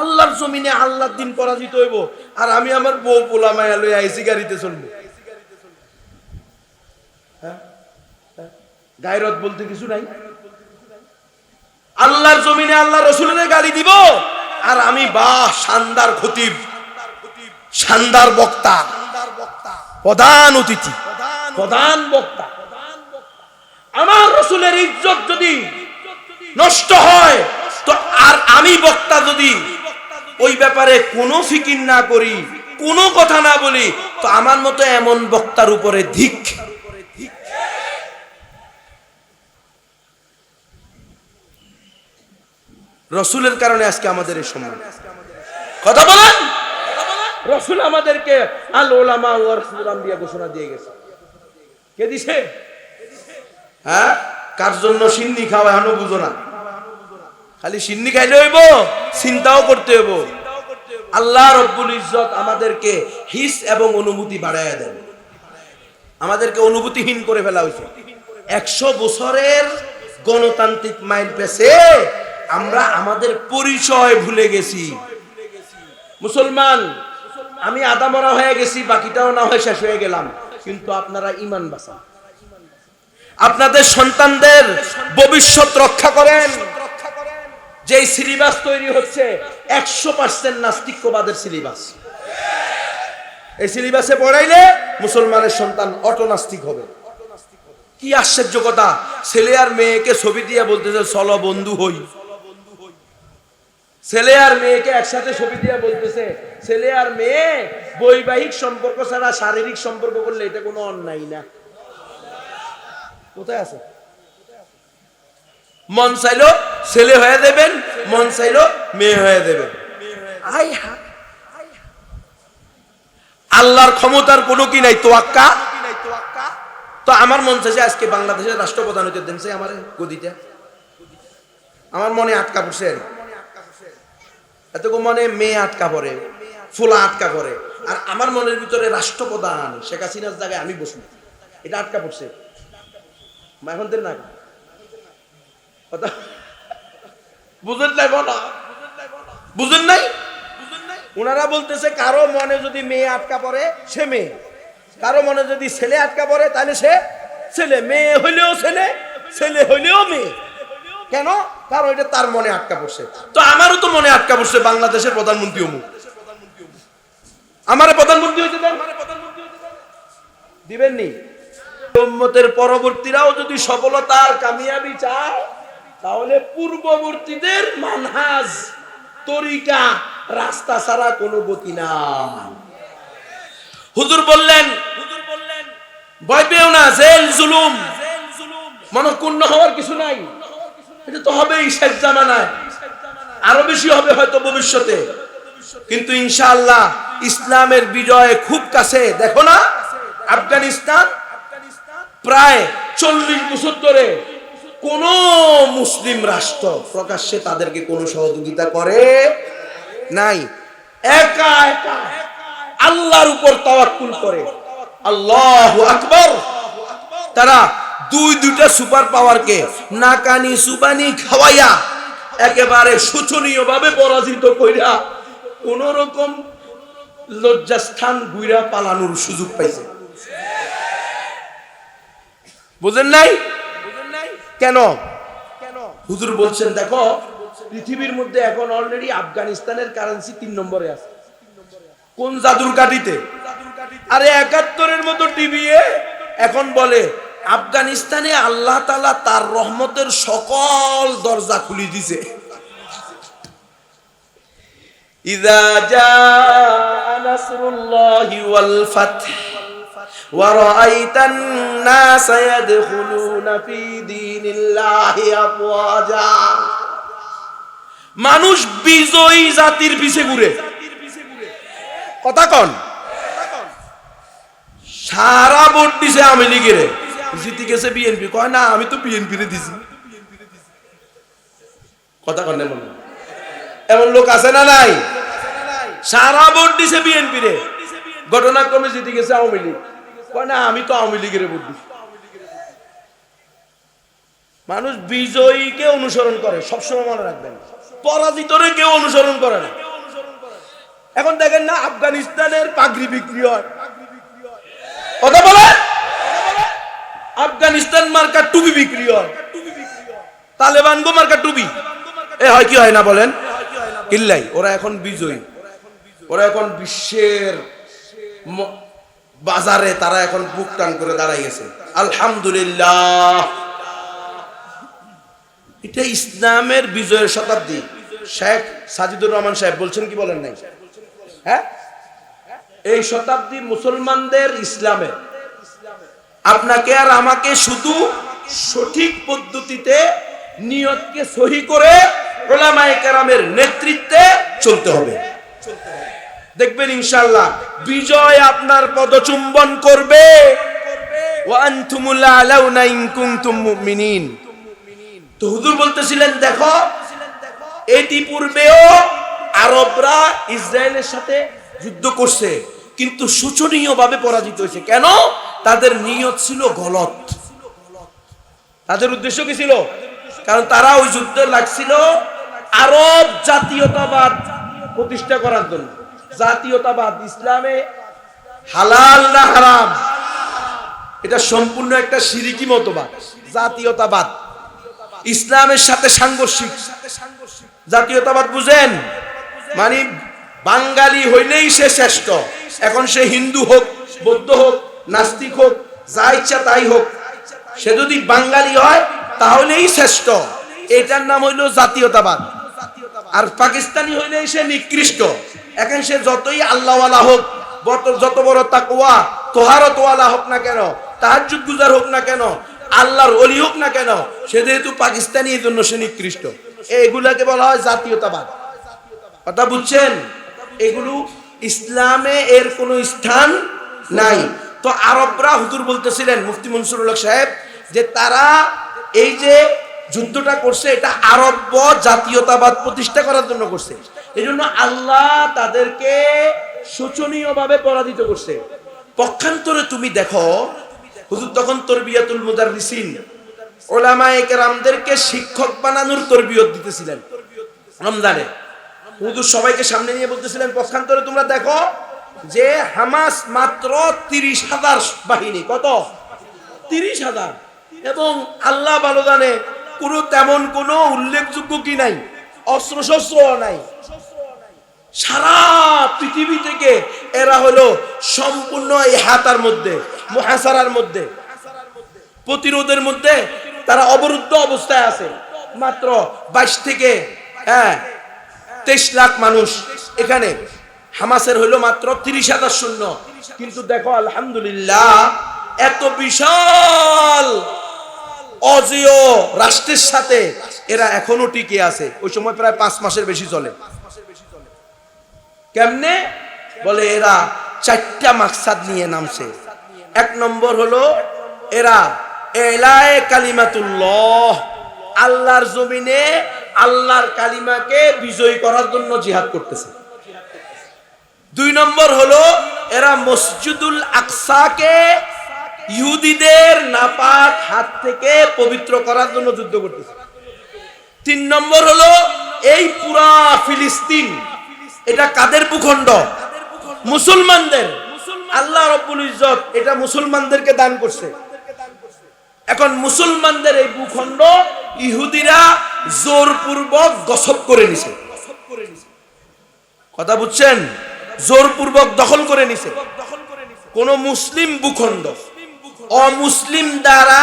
আল্লাহর জমিনে আল্লাহর দিন পরাজিত হইব, আর আমি আমার বউ পোলা মায়া লই আইসি গাড়িতে চলবো। গায়রত বলতে কিছু নাই। আল্লাহর জমিনে আল্লাহ রসুলের গালি দিব, আর আমি বাহ শানদার খতিব, শানদার বক্তা, প্রধান অতিথি, প্রধান বক্তা। আমার রসুলের ইজ্জত যদি নষ্ট হয়, তো আর আমি বক্তা যদি ওই ব্যাপারে কোনো ফিকির না করি, কোনো কথা না বলি, তো আমার মতো এমন বক্তার উপরে ধিক। রসুলের কারণে আজকে আমাদের এই সম্মান। কথা বলেন, রসুল আমাদেরকে আল উলামা ওয়ারাসাতুল আম্বিয়া ঘোষণা দিয়ে গেছে। কে দিছে? হ্যাঁ, কার জন্য সিন্নি খাওয়া এখনো বুঝো না। খালি সিন্নি খাইলে হইব, চিন্তাও করতে হইব। আল্লাহ রব্বুল ইজ্জত আমাদেরকে হিস এবং অনুভূতি বাড়াইয়া দেন। আমাদেরকে অনুভূতিহীন করে ফেলা হয়েছে। 100 বছরের গণতান্ত্রিক মাইল পেছে আমরা আমাদের পরিচয় ভুলে গেছি। মুসলমান, আমি আদামরা হয়ে গেছি, বাকিটাও না হয়ে শেষ হয়ে গেলাম, কিন্তু আপনারা ঈমান বাঁচান, আপনাদের সন্তানদের ভবিষ্যৎ রক্ষা করেন। যে সিলেবাস তৈরি হচ্ছে 100% নাস্তিকবাদের সিলেবাস। এই সিলেবাসে পড়াইলে মুসলমানের সন্তান অটো নাস্তিক হবে। কি আশ্চর্য কথা! ছেলে আর মেয়েকে ছবি দিয়ে বলতেছে চলো বন্ধু হই। ছেলে আর মেয়েকে একসাথে ছবি দিয়ে বলতেছে ছেলে আর মেয়ে বৈবাহিক সম্পর্ক ছাড়া শারীরিক সম্পর্ক করলে এটা কোনো অন্যায় না। কোথায় আছে? মন চাইলো ছেলে হয়ে দেবেন, মন চাইলো মেয়ে হয়ে দেবেন। আল্লাহর ক্ষমতার কোনো কি নাই, তোয়াক্কা। তো আমার মন চাইছে আজকে বাংলাদেশের রাষ্ট্রপ্রধান হইতে দেন, আমার গদিটা আমার মনে আটকা পড়ছে। এতটুকু মনে মেয়ে আটকা পড়ে, ফুলা আটকা পড়ে, আর আমার মনের ভিতরে রাষ্ট্রপ্রধান শেখ হাসিনার জায়গায় আমি বসবো, এটা আটকা পড়ছে। এখন দেন না কথা বুঝেন নাই, বলো বুঝেন নাই। ওনারা বলতেছে কারো মনে যদি মেয়ে আটকা পড়ে সে মেয়ে, কারো মনে যদি ছেলে আটকা পড়ে তাহলে সে ছেলে। মেয়ে হইলেও ছেলে, ছেলে হইলেও মেয়ে। কেন? কারণ এটা তার মনে আটকা পড়ছে। তো আমারও তো মনে আটকা পড়ছে বাংলাদেশের প্রধানমন্ত্রী অমুক, আমারে প্রধানমন্ত্রী হইতে দেন, দিবেন নি? উম্মতের পরবর্তীরাও যদি সফলতার কামিয়াবি চায়, তাহলে পূর্ববর্তীদের মানহাজ, তরিকা, রাস্তা ছাড়া কোনো গতি নাই। হুজুর বললেন ভয় পেও না, জেল জুলুম মনক্ষুণ্ণ হওয়ার কিছু নাই, এটা তো হবেই শেষ জামানায়, আরো বেশি হবে হয়তো ভবিষ্যতে, কিন্তু ইনশাআল্লাহ ইসলামের বিজয় খুব কাছে। দেখো না, আফগানিস্তান প্রায় 40 বছর ধরে কোন মুসলিম রাষ্ট্র প্রকাশ্যে তাদেরকে কোনো সহযোগিতা করে নাই। একা একা আল্লাহর উপর তাওয়াক্কুল করে, আল্লাহু আকবার। তারা দুইটা সুপার পাওয়ারকে নাকানি সুবানি খাওয়াইয়া একেবারে শোচনীয় ভাবে পরাজিত কইরা কোন রকম লজ্জাস্থান ঘুরা পালানোর সুযোগ পাইছে। বুঝেন নাই? কেন? হুজুর বলছেন দেখো পৃথিবীর মধ্যে এখন অলরেডি আফগানিস্তানের কারেন্সি 3 নম্বরে আছে। কোন জাদুর কাঠিতে? আরে 71-এর মতো টিভিএ এখন বলে আফগানিস্তানে আল্লাহ তাআলা তার রহমতের সকল দরজা খুলে দিয়েছে। ইযা জাআ নাসরুল্লাহি ওয়াল ফাth ওয়া রাআইতান নাসা ইয়াদখুলুনা ফি দীনিল্লাহি আফওয়াজা। মানুষ বিজয়ী জাতির পিছে ঘুরে। কথা কন, সারা ভোট দিছে আওয়ামী লীগের, জিতে গেছে বিএনপি, কয় না আমি তো বিএনপি রে দিছি। কথা কন না, এমন লোক আছে না নাই? সারা ভোট দিছে বিএনপি রে, ঘটনাক্রমে জিতে গেছে আওয়ামী লীগ, কয় না আমি তো আওয়ামী লীগের ভোট দিছি। মানুষ বিজয়ীকে অনুসরণ করে, সবসময় মনে রাখবেন, পরাজিতরে কেউ অনুসরণ করে না। এখন দেখেন না আফগানিস্তানের পাগড়ি বিক্রি হয়, কথা বলে, আফগানিস্তান মার্কা টুপি বিক্রি হয়, তালেবান গো মার্কা টুপি, এ হয় কি হয় না বলেন? কিল্লাই ওরা এখন বিজয়ী, ওরা এখন বিশ্বের বাজারে তারা এখন বুক টান করে দাঁড়াইছে, আলহামদুলিল্লাহ। এটা ইসলামের বিজয়ের শতাব্দী। শেখ সাজিদুর রহমান সাহেব বলছেন কি বলেন নাই? হ্যাঁ, এই শতাব্দী মুসলমানদের ইসলামের। আপনাকে আর আমাকে শুধু সঠিক পদ্ধতিতে নিয়তকে সহি করে উলামায়ে কেরামের নেতৃত্বে চলতে হবে। দেখবেন ইনশাআল্লাহ বিজয় আপনার পদচুম্বন করবে। ওয়া আনতুমুল আলাউনা ইন কুনতুম মুমিনিন। তো হুজুর বলতেছিলেন দেখো, এটি পূর্বেও আরবরা ইসরায়েলের সাথে যুদ্ধ করছে, কিন্তু শোচনীয়ভাবে পরাজিত হয়েছে। কেন? তাদের নিয়ত ছিল গলত। তাদের উদ্দেশ্য কি ছিল? কারণ তারা ওই যুদ্ধে লাগছিল আরব জাতীয়তাবাদ প্রতিষ্ঠা করার জন্য। জাতীয়তাবাদ ইসলামে হালাল না হারাম, এটা সম্পূর্ণ একটা শিরকি মতবাদ। জাতীয়তাবাদ ইসলামের সাথে সাংঘর্ষিক। জাতীয়তাবাদ বুঝেন? মানে বাঙালি হইলেই সে শ্রেষ্ঠ। এখন সে হিন্দু হোক, বৌদ্ধ হোক, নাস্তিক হোক, যা ইচ্ছা তাই হোক, সে যদি বাঙালি হয় তাহলেই শ্রেষ্ঠ। এটার নাম হইল জাতীয়তাবাদ। আর পাকিস্তানি হইলেই সে নিকৃষ্ট। এখন সে যতই আল্লাহওয়ালা হোক, যত বড় তাকওয়া তোহারতওয়ালা হোক না কেন, তাহাজ্জুদ গুজার হোক না কেন, আল্লাহর ওলি হোক না কেন, সে যেহেতু পাকিস্তানি এই জন্য সে নিকৃষ্ট। এগুলাকে বলা হয় জাতীয়তাবাদ। কথা বুঝছেন? এগুলো ইসলামে এর কোনো স্থান নাই। তো আরবরা, হুজুর বলতেছিলেন মুফতি মনসুরুল হক সাহেব, যে তারা এই যে যুদ্ধটা করছে এটা আরব জাতীয়তাবাদ প্রতিষ্ঠা করার জন্য করছে। এই জন্য আল্লাহ তাদেরকে শোচনীয়ভাবে পরাজিত করছে। পক্ষান্তরে তুমি দেখো, হুজুর তখন তরবিয়াতুল মুদাররিসিন, উলামায়ে কেরামদেরকে শিক্ষক বানানোর তরবিয়ত দিতেছিলেন রমজানে। হুজুর সবাইকে সামনে নিয়ে বলতেছিলেন, পক্ষান্তরে তোমরা দেখো যে হামাস মাত্র 30,000 বাহিনী, কত? 30,000। এবং আল্লাহ ভালো জানে কোনো তেমন কোনো উল্লেখযোগ্য কি নাই, অস্ত্রশস্ত্র নাই। সারা পৃথিবী থেকে এরা হলো সম্পূর্ণ এই হাতার মধ্যে, মুহাসারার মধ্যে, প্রতিরোধের মধ্যে তারা অবরুদ্ধ অবস্থায় আছে। মাত্র 22 থেকে 23 লাখ মানুষ এখানে। হামাসের হইলো মাত্র 30,000 সৈন্য। কিন্তু দেখো আলহামদুলিল্লাহ, এত বিশাল অজেয় রাষ্ট্রের সাথে এরা এখনো টিকে আছে। ওই সময় প্রায় 5 মাসের বেশি চলে। কেমনে? বলে এরা 4টা মাকসাদ নিয়ে নামছে। 1 নম্বর হলো এরা এলায়ে কালিমাতুল্লাহ, আল্লাহর জমিনে আল্লাহর কালিমাকে বিজয়ী করার জন্য জিহাদ করতেছে। 2 নম্বর হলো এরা মসজিদুল আকসাকে ইহুদিদের নাপাক হাত থেকে পবিত্র করার জন্য যুদ্ধ করতেছে। 3 নম্বর হলো এই পুরা ফিলিস্তিন, এটা কাদের ভূখণ্ড? মুসলমানদের। আল্লাহ রাব্বুল ইজ্জত এটা মুসলমানদেরকে দান করছে। এখন মুসলমানদের এই ভূখণ্ড ইহুদিরা জোরপূর্বক গসব করে নিছে। কথা বুঝছেন? জোরপূর্বক দখল করে নিছে। কোন মুসলিম ভূখণ্ড অমুসলিম দ্বারা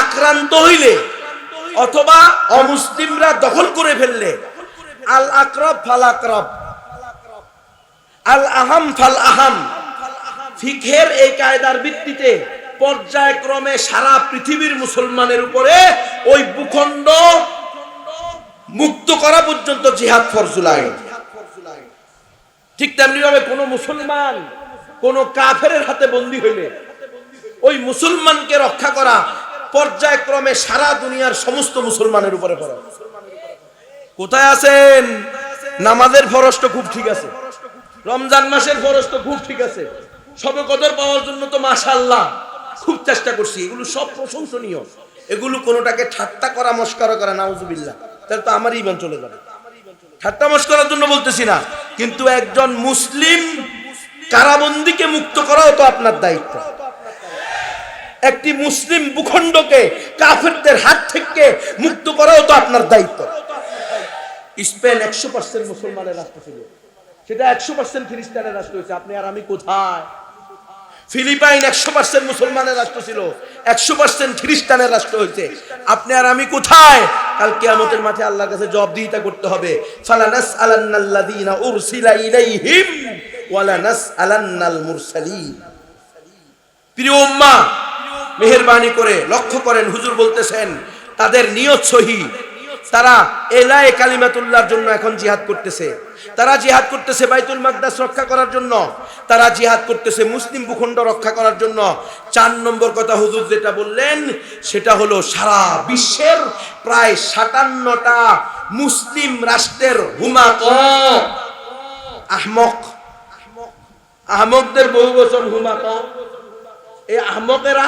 আক্রান্ত হইলে অথবা অমুসলিমরা দখল করে ফেললে, আল আকরাব ফাল আকরাব, আল আহাম ফাল আহাম, ফিকহের এই কায়দার ভিত্তিতে পর্যায়ক্রমে সারা পৃথিবীর মুসলমানের উপরে ওই ভূখণ্ড মুক্ত করা পর্যন্ত জিহাদ ফরজুল আইন। ঠিক তেমনি ভাবে কোন মুসলমান কোন কাফেরের হাতে বন্দী হইলে ওই মুসলমানকে রক্ষা করা পর্যায়ক্রমে সারা দুনিয়ার সমস্ত মুসলমানের উপরে পড়ে। কোথায় আছেন? নামাজের ফরজ তো খুব ঠিক আছে, রমজান মাসের ফরজ তো খুব ঠিক আছে, শবে কদর পাওয়ার জন্য তো মাশাআল্লাহ খুব চেষ্টা করছি, এগুলো সব প্রশংসনীয়। এগুলো কোনোটাকে ঠাট্টা করা, মস্করা করা, নাউজুবিল্লাহ, তাহলে তো আমার ঈমান চলে যাবে। ঠাট্টা মস্করার জন্য বলতেছি না, কিন্তু একজন মুসলিম কারাবন্দীকে মুক্ত করাও তো আপনার দায়িত্ব। একটি মুসলিম ভূখণ্ডকে কাফেরদের হাত থেকে মুক্ত করাও তো আপনার দায়িত্ব। স্পেন 100% মুসলমানের রাষ্ট্র ছিল, সেটা 100% খ্রিস্টানের রাষ্ট্র হয়েছে। আপনি আর আমি কোথায়? ফিলিপাইন 100% মুসলমানের রাষ্ট্র ছিল, 100% খ্রিস্টানের রাষ্ট্র হয়েছে। আপনি আর আমি কোথায়? কাল কিয়ামতের মাঠে আল্লাহর কাছে জবাবদিহিতা করতে হবে। ফালানাসআলান্নাল্লাযীনা উরসিলা ইলাইহিম ওয়ালানাসআলান্নাল মুরসালিন। প্রিয় উম্মাহ, মেহেরবানি করে লক্ষ্য করেন, হুজুর বলতেছেন তাদের নিয়ত সহি। তারা এলায়ে কালিমাতুল্লাহর জন্য এখন জিহাদ করতেছে। তারা জিহাদ করতেছে বাইতুল মাকদাস রক্ষা করার জন্য, তারা জিহাদ করতেছে মুসলিম ভূখণ্ড রক্ষা করার জন্য। 4 নম্বর কথা হুজুর যেটা বললেন সেটা হলো সারা বিশ্বের প্রায় 57টা মুসলিম রাষ্ট্রের হুমাকা আহমক, আহমকদের বহুবচন হুমাকা। এই আহমকেরা,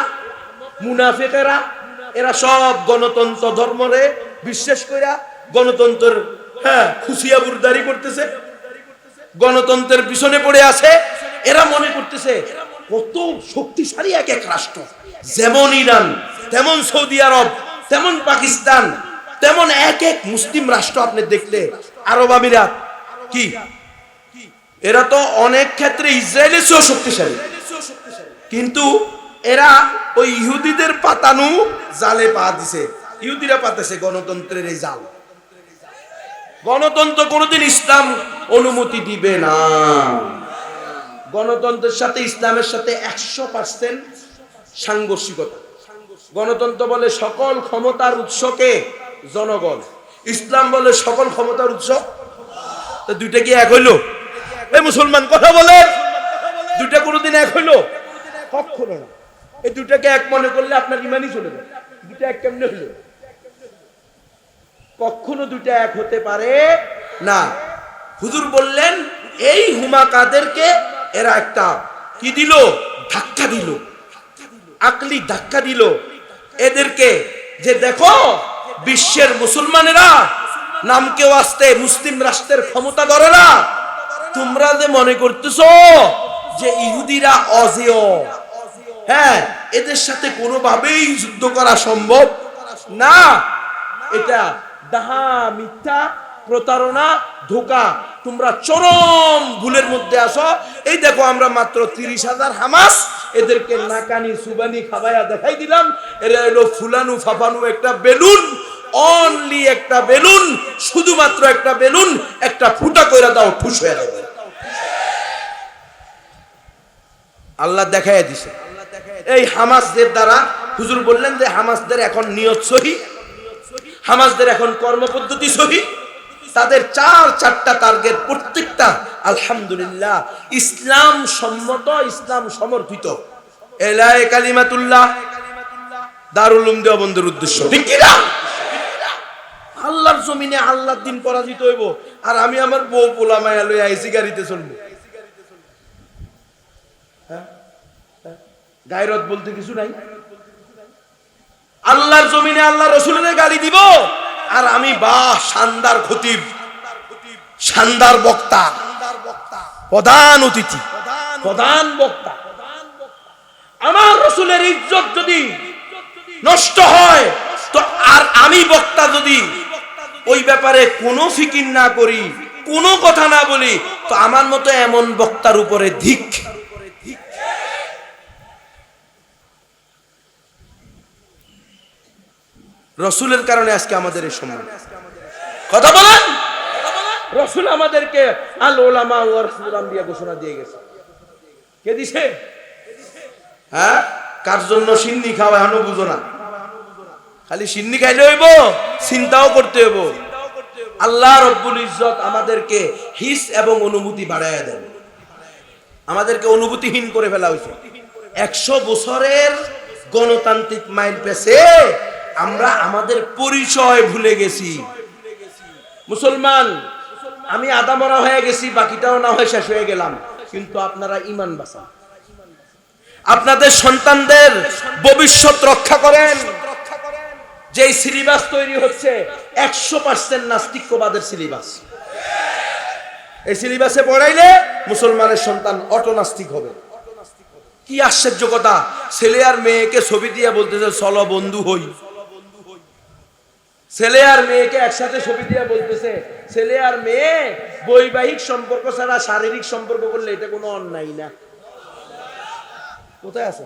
মুনাফিকেরা, এরা সব গণতন্ত্র ধর্মরে বিশ্বাস কইরা গণতন্ত্রের খুশিয়াবুরদারি করতেছে, গণতন্ত্রের পিছনে পড়ে আছে। এরা মনে করতেছে কত শক্তিশালী এক এক রাষ্ট্র, যেমন ইরান, তেমন সৌদি আরব, তেমন পাকিস্তান, তেমন এক এক মুসলিম রাষ্ট্র আপনি দেখলে আরব আমিরাত কি, এরা তো অনেক ক্ষেত্রে ইসরায়েলের চেয়েও শক্তিশালী। কিন্তু এরা ওই ইহুদিদের পাতানো জালে পা দিছে, ইহুদিরা পাতেছে গণতন্ত্রের এই জাল। গণতন্ত্র কোনোদিন ইসলাম অনুমতি দিবে না। গণতন্ত্রের সাথে ইসলামের সাথে 100% সাংঘর্ষিকতা। গণতন্ত্র বলে সকল ক্ষমতার উৎসকে জনগণ, ইসলাম বলে সকল ক্ষমতার উৎস। তো দুইটা কি এক হইলো? এই মুসলমান কথা বলে, দুইটা কোনোদিন এক হইলো? কখনো না। এই দুটাকে এক মনে করলে আপনার ইমানই চলে যায়। দুটা এক কেমনে হইলো? কখনো দুটা এক হতে পারে না। হুজুর বললেন এই হুমাকাদেরকে এরা একটা কি দিল? ধাক্কা দিল, আকলি ধাক্কা দিল এদেরকে, যে দেখো বিশ্বের মুসলমানেরা নামকেও আসতে মুসলিম রাষ্ট্রের ক্ষমতা ধরে না। তোমরা যে মনে করতেছো যে ইহুদিরা অজেয়, এদের সাথে কোনোভাবেই যুদ্ধ করা সম্ভব না। এটা ডাহা, মিথ্যা, প্রতারণা, ধোঁকা। তোমরা চরম ভুলের মধ্যে আসো। এই দেখো আমরা মাত্র 30,000 হামাস এদেরকে নাকানি সুবানি খাবায়া দেখাই দিলাম। এরা হলো ফুলানু ফাফানু একটা বেলুন, অনলি একটা বেলুন, শুধুমাত্র একটা বেলুন। একটা ফুটা কইরা দাও, ঠুস হয়ে যাবে। আল্লাহ দেখাইয়া দিছে। এই হামাসদের দ্বারা হুজুর বললেন যে হামাসদের এখন নিয়ত সহি, হামাসদের এখন কর্মপদ্ধতি সহি। তাদের 4টা টার্গেট, প্রত্যেকটা আলহামদুলিল্লাহ ইসলাম সম্মত, ইসলাম সমর্থিত। এলায়ে কালিমাতুল্লাহ, দারুল উলুম দেওবন্দের উদ্দেশ্য, ঠিক কি না? আল্লাহর জমিনে আল্লাহর দিন পরাজিত হইব, আর আমি আমার বউ পোলা মায়া লইয়া এসি গাড়িতে চলবো। গায়রত বলতে কিছু নাই। আল্লাহর জমিনে আল্লাহ রসুলের গালি দিব, আর আমি শানদার খতিব, শানদার বক্তা, প্রধান অতিথি, প্রধান বক্তা। আমার রসুলের ইজ্জত যদি নষ্ট হয় তো, আর আমি বক্তা যদি ওই ব্যাপারে কোনো ফিকির না করি, কোনো কথা না বলি, তো আমার মতো এমন বক্তার উপরে ধিক। রসুলের কারণে আজকে আমাদের এই সম্মান। কথা বলেন, রসুল আমাদেরকে আল উলামা ওয়ারাসাতুল আম্বিয়া ঘোষণা দিয়ে গেছে। কে দিছে? কার জন্য সিন্নি খাওয়া এখনো বুঝো না? খালি সিন্নি খাইলে হইব, চিন্তাও করতে হইব। আল্লাহ রব্বুল ইজ্জত আমাদেরকে হিস এবং অনুভূতি বাড়াইয়া দেন। আমাদেরকে অনুভূতিহীন করে ফেলা হয়েছে। 100 বছরের গণতান্ত্রিক মাইল পেছে আমরা আমাদের পরিচয় ভুলে গেছি। মুসলমান, আমি আদা মরা হয়ে গেছি, বাকিটাও না হয়ে শেষ হয়ে গেলাম, কিন্তু আপনারা ঈমান বাঁচান, আপনাদের সন্তানদের ভবিষ্যৎ রক্ষা করেন। যে সিলেবাস তৈরি হচ্ছে 100% নাস্তিক্যবাদের সিলেবাস। এই সিলেবাসে পড়াইলে মুসলমানের সন্তান অটোনাস্তিক হবে। কি আশ্চর্য কথা, ছেলে আর মেয়েকে ছবি দিয়ে বলতেছে চলো বন্ধু হই। ছেলে আর মেয়েকে একসাথে ছবি দিয়ে বলতেছে, ছেলে আর মেয়ে বৈবাহিক সম্পর্ক ছাড়া শারীরিক সম্পর্ক করলে এটা কোনো অন্যায় না। কোথায় আছে?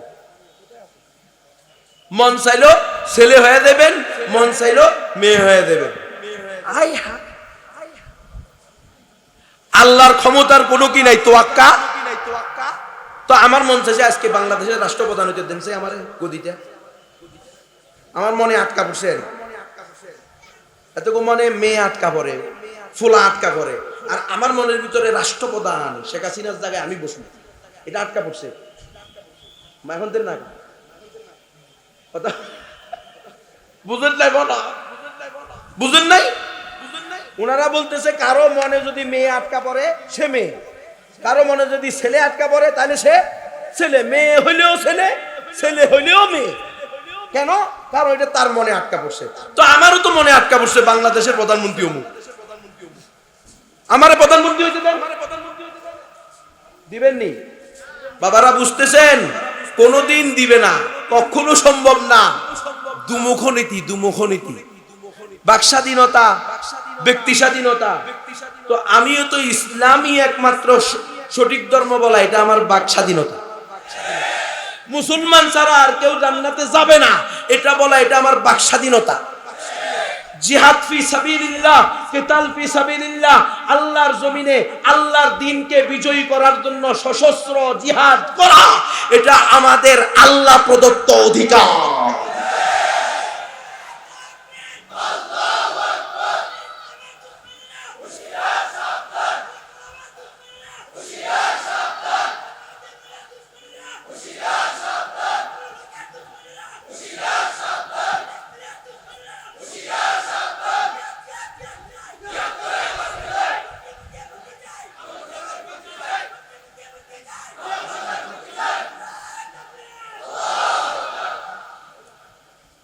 মন চাইলো ছেলে হয়ে দেবেন, মন চাইলো মেয়ে হয়ে দেবেন। আল্লাহর ক্ষমতার কোনো কি নাই, তোয়াক্কা। তো আমার মন চাইছে আজকে বাংলাদেশের রাষ্ট্রপ্রধান হইতে দেন, সে আমার গদিটা আমার মনে আটকা পড়ছে। এতটুকু মনে মেয়ে আটকা পড়ে, ফুলা আটকা পড়ে, আর আমার মনের ভিতরে রাষ্ট্রপ্রধান শেখ হাসিনার জায়গায় আমি বসবো, এটা আটকা পড়ছে। এখন দেন না কথা বুঝেন নাই, বলো বুঝেন নাই। ওনারা বলতেছে কারো মনে যদি মেয়ে আটকা পড়ে সে মেয়ে, কারো মনে যদি ছেলে আটকা পড়ে তাহলে সে ছেলে, মেয়ে হইলেও ছেলে, ছেলে হইলেও মেয়ে। কেন? কারণ এটা তার মনে আটকা পড়ছে। তো আমারও তো মনে আটকা পড়ছে বাংলাদেশের প্রধানমন্ত্রী অমুক, আমার প্রধানমন্ত্রী হইতে দেন, দিবেননি? বাবারা বুঝতেছেন? কোনদিন দিবে না, কখনো সম্ভব না। দুমুখ নীতি, দুমুখ নীতি, বাক স্বাধীনতা, ব্যক্তি স্বাধীনতা। তো আমিও তো ইসলামই একমাত্র সঠিক ধর্ম বলা, এটা আমার বাক স্বাধীনতা। মুসলমান ছাড়া আর কেউ জান্নাতে যাবে না এটা বলা, এটা আমার বাক স্বাধীনতা। জিহাদ ফি সাবিলিল্লাহ, কিতাল ফি সাবিলিল্লাহ, আল্লাহর জমিনে আল্লাহর দ্বীনকে বিজয়ী করার জন্য সশস্ত্র জিহাদ করা, এটা আমাদের আল্লাহ প্রদত্ত অধিকার।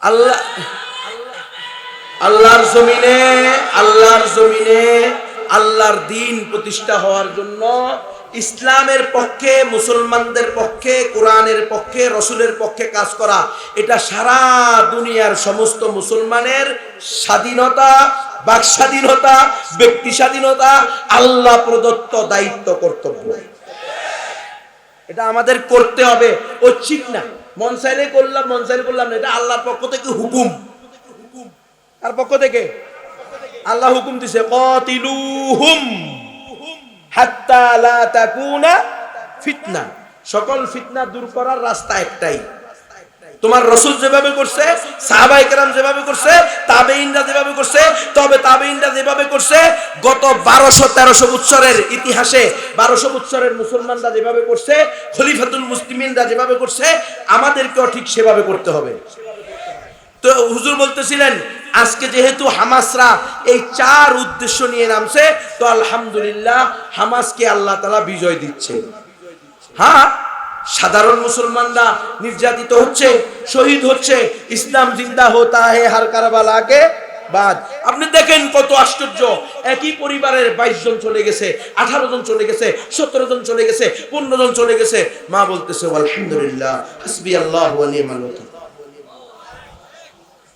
আল্লাহ আল্লাহর জমিনে আল্লাহর দ্বীন প্রতিষ্ঠা হওয়ার জন্য ইসলামের পক্ষে, মুসলমানদের পক্ষে, কোরআনের পক্ষে, রসুলের পক্ষে কাজ করা, এটা সারা দুনিয়ার সমস্ত মুসলমানের স্বাধীনতা, বাক স্বাধীনতা, ব্যক্তি স্বাধীনতা, আল্লাহ প্রদত্ত দায়িত্ব, কর্তব্য। এটা আমাদের করতে হবে, ঐচ্ছিক না। মন চাইলে করলাম, মন চাইলে করলাম না, এটা আল্লাহর পক্ষ থেকে হুকুম। তার পক্ষ থেকে আল্লাহ হুকুম দিছে, কাতিলুহুম হাত্তা লা তাকুনা ফিতনা। সকল ফিতনা দূর করার রাস্তা একটাই। তোমার রাসূল যেভাবে করছে, সাহাবায়ে কেরাম যেভাবে করছে, তাবেঈনরা যেভাবে করছে, তবে তাবেঈনরা যেভাবে করছে, গত 1200-1300 বছরের ইতিহাসে 1200 বছরের মুসলমানরা যেভাবে করছে, খলিফাতুল মুসলিমিনরা যেভাবে করছে, আমাদেরকেও ঠিক সেভাবে করতে হবে। তো হুজুর বলতেছিলেন আজকে যেহেতু হামাসরা এই 4 উদ্দেশ্য নিয়ে নামছে, তো আলহামদুলিল্লাহ হামাসকে আল্লাহ তাআলা বিজয় দিচ্ছে। হ্যাঁ, সাধারণ মুসলমানরা নির্যাতিত হচ্ছে, শহীদ হচ্ছে, ইসলাম জিন্দা হোতা হে হর কারবালা কে বাদ। আপনি দেখেন কত আশ্চর্য, একই পরিবারের 22 জন চলে গেছে, 18 জন চলে গেছে, 17 জন চলে গেছে, 15 জন চলে গেছে, মা বলতেছে আলহামদুলিল্লাহ হাসবি আল্লাহ ওয়া নি'মাল ওয়াকিল।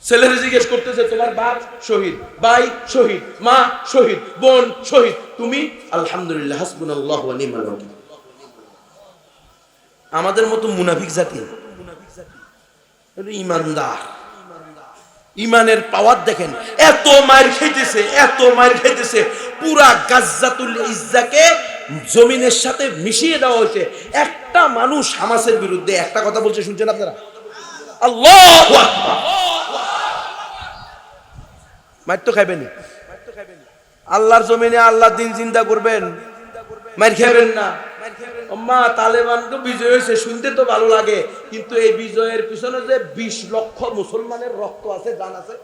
ছেলেরা জিজ্ঞেস করতেছে তোমার বাপ শহীদ, ভাই শহীদ, মা শহীদ, বোন শহীদ, তুমি আলহামদুলিল্লাহ হাসবুনাল্লাহু ওয়া নি'মাল ওয়াকিল। আমাদের মতো মুনাফিক জাতি, ইমানদার, ইমানের পাওয়ার দেখেন। এত মার খাইতেছে, এত মার খাইতেছে, পুরা গাজ্জাতুল ইজ্জাকে জমিনের সাথে মিশিয়ে দেওয়া হয়েছে। একটা মানুষ হামাসের বিরুদ্ধে একটা কথা বলছে, শুনছেন আপনারা? আল্লাহু আকবার। মার তো খাইবেনি, আল্লাহর জমিনে আল্লাহর দ্বীন জিন্দা করবেন, মার খাবেন না। আম্মা তালেবান তো বিজয় হয়েছে, শুনতে তো ভালো লাগে, কিন্তু এই বিজয়ের পিছনে যে 20 লক্ষ মুসলমানের রক্ত আছে, জান আছে।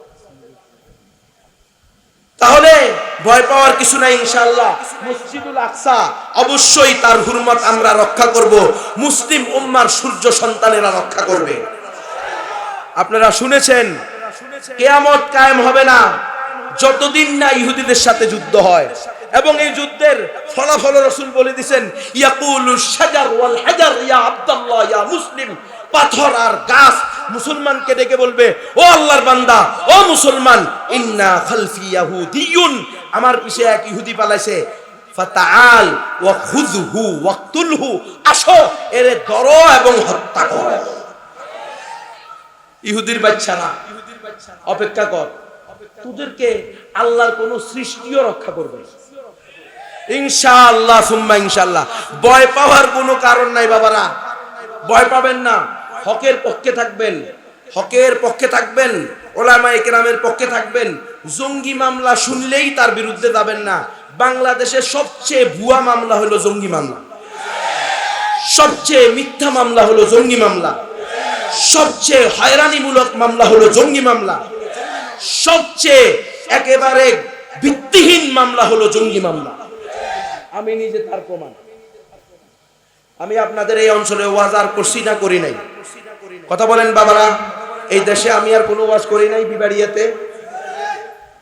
তাহলে ভয় পাওয়ার কিছু নাই ইনশাআল্লাহ। মসজিদুল আকসা অবশ্যই তার হুরমত আমরা রক্ষা করব, মুসলিম উম্মার সূর্য সন্তানেরা রক্ষা করবে। আপনারা শুনেছেন কিয়ামত কায়েম হবে না যতদিন না ইহুদিদের সাথে যুদ্ধ হয়। এবং এই যুদ্ধের ফলাফল রাসূল বলে দিয়েছেন, ইয়াকুলু শাজার ওয়াল হাজার ইয়া আব্দুল্লাহ ইয়া মুসলিম, পাথর আর গাছ মুসলমানকে ডেকে বলবে, ও আল্লাহর বান্দা, ও মুসলমান, ইন্না খালফি ইয়াহুদিয়ুন, আমার পিছে এক ইহুদি পালাইছে, ফাতাআল ওয়া খুযহু ওয়াকতুলহু, আসো এরে ধরো এবং হত্যা করো। ইহুদির বাচ্চারা অপেক্ষা কর, তোদেরকে আল্লাহর কোন সৃষ্টিও রক্ষা করবে ইনশাআল্লাহ সুম্মা ইনশাআল্লাহ। ভয় পাওয়ার কোনো কারণ নাই বাবারা, ভয় পাবেন না। হকের পক্ষে থাকবেন, হকের পক্ষে থাকবেন, ওলামায়ে কেরামের পক্ষে থাকবেন। জঙ্গি মামলা শুনলেই তার বিরুদ্ধে যাবেন না। বাংলাদেশের সবচেয়ে ভুয়া মামলা হলো জঙ্গি মামলা, সবচেয়ে মিথ্যা মামলা হলো জঙ্গি মামলা, সবচেয়ে হয়রানিমূলক মামলা হলো জঙ্গি মামলা, সবচেয়ে একেবারে ভিত্তিহীন মামলা হলো জঙ্গি মামলা। আমি নিজে তার প্রমাণ। আমি আপনাদের এই অঞ্চলে ওয়াজ আর করছি না করি নাই? কথা বলেন বাবারা, এই দেশে আমি আর কোনো ওয়াজ করি নাই বিবাড়িয়াতে,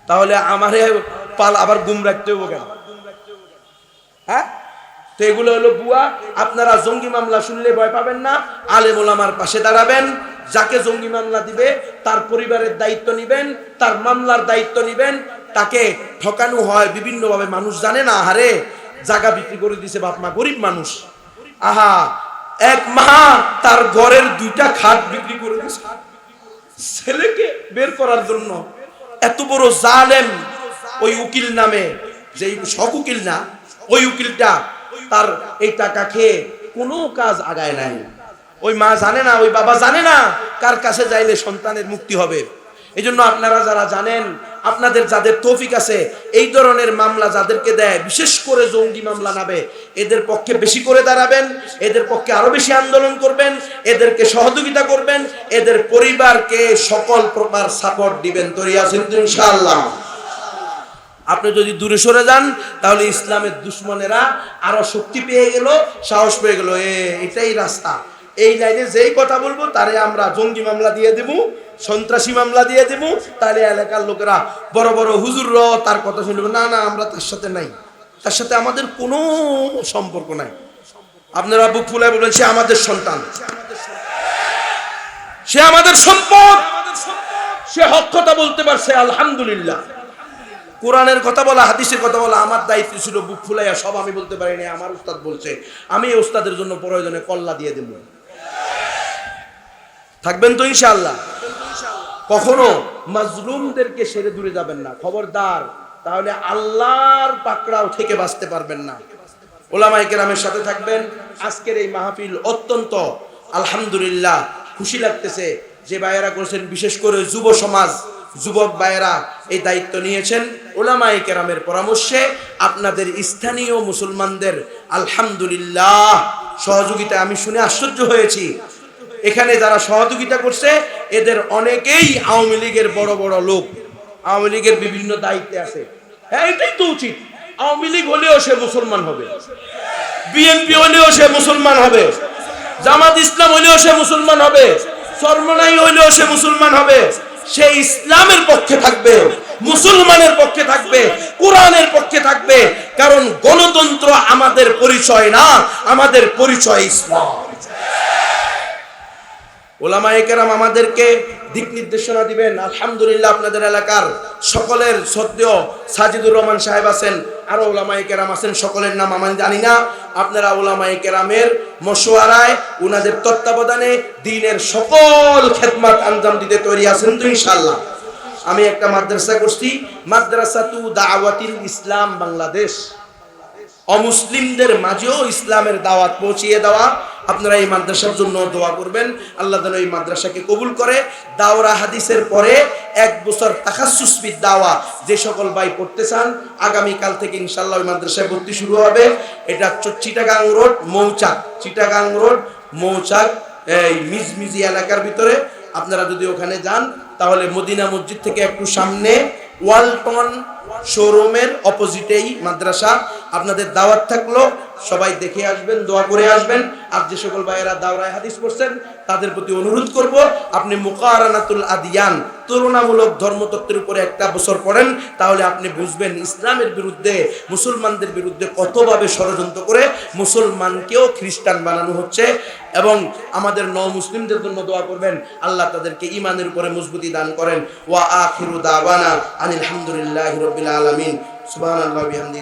তাহলে আমারে পাল আবার গুম রাখতে হবে কেন? হ্যাঁ, তো এগুলো হলো বুয়া। আপনারা জঙ্গি মামলা শুনলে ভয় পাবেন না, আলেম ওলামার পাশে দাঁড়াবেন। যাকে জঙ্গি মামলা দিবে তার পরিবারের দায়িত্ব নিবেন, তার মামলার দায়িত্ব নিবেন। তাকে ঠকানো হয় বিভিন্ন ভাবে, মানুষ জানে না। আহারে, জায়গা বিক্রি করে দিছে বাপ মা, গরিব মানুষ। আহা, এক মা তার ঘরের 2টা খাট বিক্রি করে দিছে ছেলেকে বের করার জন্য। এত বড় জালেম ওই উকিল নামে, যে সব উকিল না, ওই উকিলটা তার এই টাকা খেয়ে কোনো কাজ আগায় নাই। ওই মা জানে না, ওই বাবা জানে না কার কাছে যাইলে সন্তানের মুক্তি হবে। এই জন্য আপনারা যারা জানেন, আপনাদের যাদের তৌফিক আছে, এই ধরনের মামলা যাদেরকে দেয়, বিশেষ করে জঙ্গি মামলা নামে, এদের পক্ষে বেশি করে দাঁড়াবেন, এদের পক্ষে আরো বেশি আন্দোলন করবেন, এদেরকে সহযোগিতা করবেন, এদের পরিবারকে সকল প্রকার সাপোর্ট দিবেন। তো ইনশাআল্লাহ আপনি যদি দূরে সরে যান, তাহলে ইসলামের দুশ্মনেরা আরো শক্তি পেয়ে গেল, সাহস পেয়ে গেল। এটাই রাস্তা। এই লাইনে যেই কথা বলবো তারে আমরা জঙ্গি মামলা দিয়ে দেব, সন্ত্রাসী মামলা দিয়ে দেব। তাহলে এলাকার লোকেরা, বড় বড় হুজুররা তার কথা শুনবে, না না আমরা তার সাথে নাই, তার সাথে আমাদের কোনো সম্পর্ক নাই। আপনারা বুক ফুলায় বলবেন, সে আমাদের সন্তান, সে আমাদের সম্পদ, সে হক কথা বলতে পারছে, আলহামদুলিল্লাহ। কোরআনের কথা বলা, হাদিসের কথা বলা আমার দায়িত্ব ছিল। বুক ফুলাইয়া সব আমি বলতে পারিনি, আমার উস্তাদ বলছে, আমি এই উস্তাদের জন্য প্রয়োজনে কল্লা দিয়ে দেব। থাকবেন তো ইনশাআল্লাহ। কখনো মাজলুমদেরকে সেরে দূরে যাবেন না, খবরদার, তাহলে আল্লাহর পাকড়াও থেকে বাঁচতে পারবেন না। ওলামায়ে কেরামের সাথে থাকবেন। আজকের এই মাহফিল অত্যন্ত আলহামদুলিল্লাহ খুশি লাগতেছে যে ভাইয়েরা করেছেন, বিশেষ করে যুব সমাজ, যুবক ভাইয়েরা এই দায়িত্ব নিয়েছেন ওলামায়ে কেরামের পরামর্শে। আপনাদের স্থানীয় মুসলমানদের আলহামদুলিল্লাহ সহযোগিতা আমি শুনে আশ্চর্য হয়েছি। এখানে যারা সহযোগিতা করছে এদের অনেকেই আওয়ামী লীগের বড় বড় লোক, আওয়ামী লীগের বিভিন্ন দায়িত্বে আছে। হ্যাঁ, এটাই তো উচিত। আওয়ামী লীগ হলেও সে মুসলমান হবে, বিএনপি হলেও সে মুসলমান হবে, জামাত ইসলাম হলেও সে মুসলমান হবে, চরমনাই হলেও সে মুসলমান হবে। সে ইসলামের পক্ষে থাকবে, মুসলমানের পক্ষে থাকবে, কোরআনের পক্ষে থাকবে। কারণ গণতন্ত্র আমাদের পরিচয় না, আমাদের পরিচয় ইসলাম। ওলামায়ে কেরাম আমাদেরকে দিক নির্দেশনা দিবেন। আলহামদুলিল্লাহ আপনাদের এলাকার সকলের শ্রদ্ধেয় সাজিদুর রহমান সাহেব আছেন, আরো ওলামায়ে কেরাম আছেন, সকলের নাম আমি জানি না। আপনারা ওলামায়ে কেরামের মশওয়ারায়, উনাদের তত্ত্বাবধানে দ্বীনের সকল খেদমত আঞ্জাম দিতে তৈরি আছেন তো ইনশাআল্লাহ। আমি একটা মাদ্রাসা করছি, মাদ্রাসাতু দাওয়াতিল ইসলাম বাংলাদেশ, অমুসলিমদের মাঝেও ইসলামের দাওয়াত পৌঁছিয়ে দেওয়া। আপনারা এই মাদ্রাসার জন্য দোয়া করবেন, আল্লাহ যেন এই মাদ্রাসাকে কবুল করে। দাওরা হাদিসের পরে 1 বছর তাখাসসুস বিদ দাওয়া যে সকল ভাই পড়তে চান, আগামীকাল থেকে ইনশাআল্লাহ ওই মাদ্রাসায় ভর্তি শুরু হবে। এটা চিটাগাং রোড মৌচাক, চিটাগাং রোড মৌচাক, এই মিজমিজি এলাকার ভিতরে। আপনারা যদি ওখানে যান তাহলে মদিনা মসজিদ থেকে একটু সামনে ওয়ালটন শোরুমের অপোজিটেই মাদ্রাসা। আপনাদের দাওয়াত থাকলো, সবাই দেখে আসবেন, দোয়া করে আসবেন। আর যে সকল ভাইয়েরা দাওরায়ে হাদিস পড়ছেন তাদের প্রতি অনুরোধ করব, আপনি মুকারানাতুল আদিয়ান, তুলনামূলক ধর্মতত্ত্বের উপরে একটা বছর পড়েন, তাহলে আপনি বুঝবেন ইসলামের বিরুদ্ধে, মুসলমানদের বিরুদ্ধে কতভাবে ষড়যন্ত্র করে মুসলমানকেও খ্রিস্টান বানানো হচ্ছে। এবং আমাদের মুসলিমদের জন্য দোয়া করবেন, আল্লাহ তাদেরকে ঈমানের উপরে মজবুতি দান করেন। ওয়া আখিরু দাওয়ানা আনিল হামদুলিল্লাহি রাব্বিল আলামিন। সুবহানাল্লাহি ওয়া বিহামদিহি।